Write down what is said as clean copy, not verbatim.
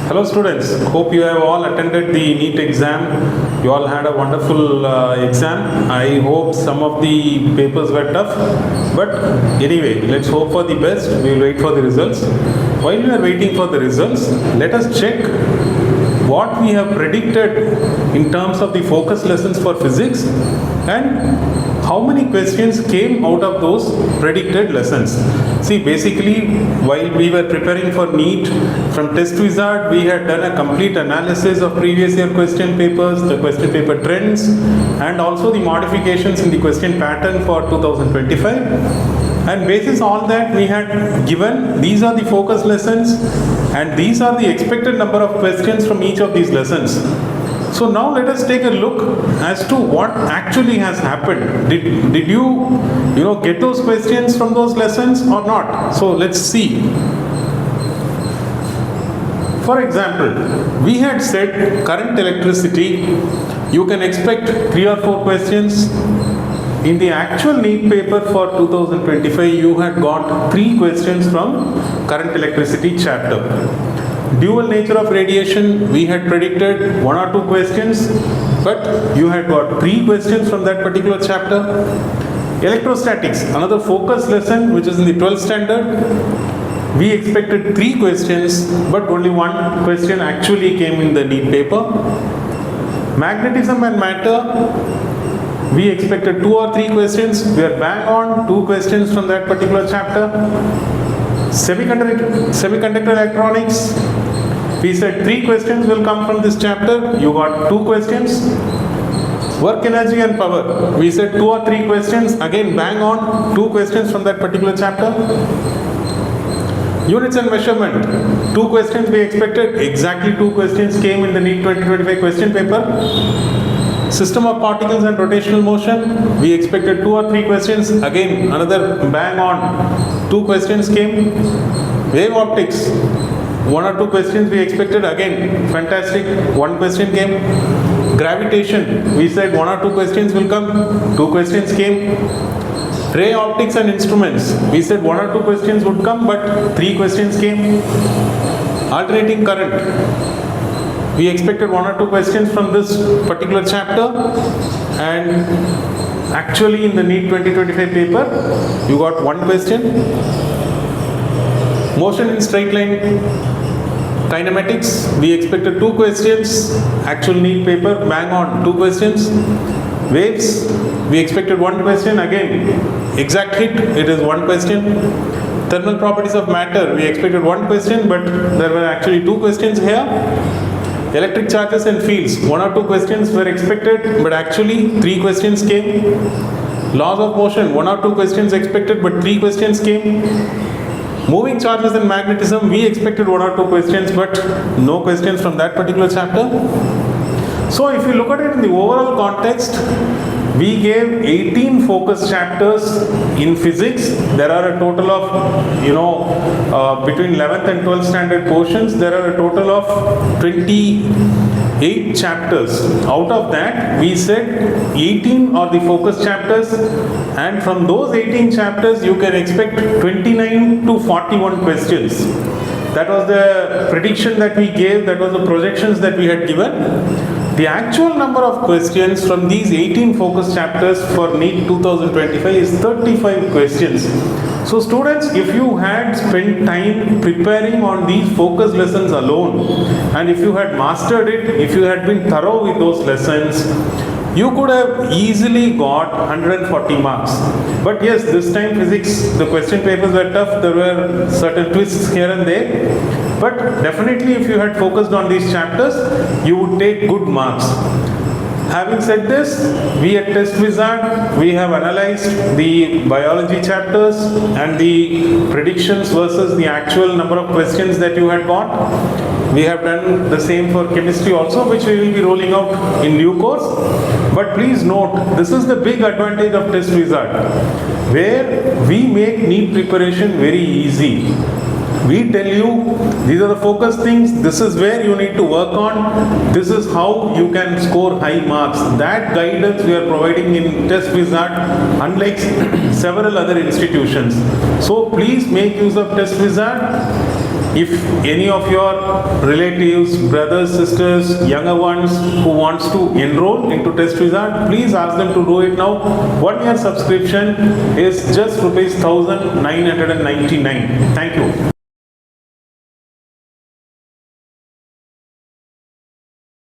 Hello students, hope you have all attended the NEET exam. You all had a wonderful exam. I hope some of the papers were tough, but anyway, let's hope for the best. We will wait for the results. While we are waiting for the results, let us check what we have predicted in terms of the focus lessons for physics and how many questions came out of those predicted lessons. See, basically, while we were preparing for NEET, from TestWizard, we had done a complete analysis of previous year question papers, the question paper trends, and also the modifications in the question pattern for 2025. And basis all that, we had given these are the focus lessons and these are the expected number of questions from each of these lessons. So now let us take a look as to what actually has happened. Did you get those questions from those lessons or not? So let's see. For example, we had said current electricity, you can expect 3 or 4 questions. In the actual NEET paper for 2025, you had got 3 questions from current electricity chapter. Dual nature of radiation, we had predicted 1 or 2 questions, but you had got 3 questions from that particular chapter. Electrostatics, another focus lesson which is in the 12th standard. We expected 3 questions, but only 1 question actually came in the NEET paper. Magnetism and matter, we expected 2 or 3 questions. We are bang on 2 questions from that particular chapter. Semiconductor electronics, we said 3 questions will come from this chapter. You got 2 questions. Work energy and power, we said 2 or 3 questions. Again bang on 2 questions from that particular chapter. Units and measurement, 2 questions we expected. Exactly 2 questions came in the NEET 2025 question paper. System of particles and rotational motion, we expected 2 or 3 questions. Again, another bang on 2 questions came. Wave optics, 1 or 2 questions we expected. Again, fantastic, 1 question came. Gravitation, we said 1 or 2 questions will come. 2 questions came. Ray optics and instruments, we said 1 or 2 questions would come, but 3 questions came. Alternating current, we expected 1 or 2 questions from this particular chapter, and actually in the NEET 2025 paper, you got 1 question. Motion in straight line kinematics, we expected 2 questions. Actual NEET paper, bang on 2 questions. Waves, we expected 1 question. Again, exact hit, it is 1 question. Thermal properties of matter, we expected 1 question, but there were actually 2 questions here. Electric charges and fields, 1 or 2 questions were expected, but actually 3 questions came. Laws of motion, 1 or 2 questions expected, but 3 questions came. Moving charges and magnetism, we expected 1 or 2 questions, but no questions from that particular chapter. So if you look at it in the overall context, we gave 18 focus chapters in physics. There are a total of, between 11th and 12th standard portions, there are a total of 28 chapters. Out of that, we said 18 are the focus chapters, and from those 18 chapters, you can expect 29 to 41 questions. That was the prediction that we gave, that was the projections that we had given. The actual number of questions from these 18 focus chapters for NEET 2025 is 35 questions. So students, if you had spent time preparing on these focus lessons alone, and if you had mastered it, if you had been thorough with those lessons, you could have easily got 140 marks. But yes, this time physics, the question papers were tough. There were certain twists here and there. But definitely if you had focused on these chapters, you would take good marks. Having said this, we at TestWizard, we have analyzed the biology chapters and the predictions versus the actual number of questions that you had got. We have done the same for chemistry also, which we will be rolling out in due course. But please note, this is the big advantage of TestWizard, where we make NEET preparation very easy. We tell you, these are the focus things, this is where you need to work on, this is how you can score high marks. That guidance we are providing in TestWizard, unlike several other institutions. So please make use of TestWizard. If any of your relatives, brothers, sisters, younger ones who wants to enroll into TestWizard, please ask them to do it now. 1 year subscription is just rupees 1999. Thank you.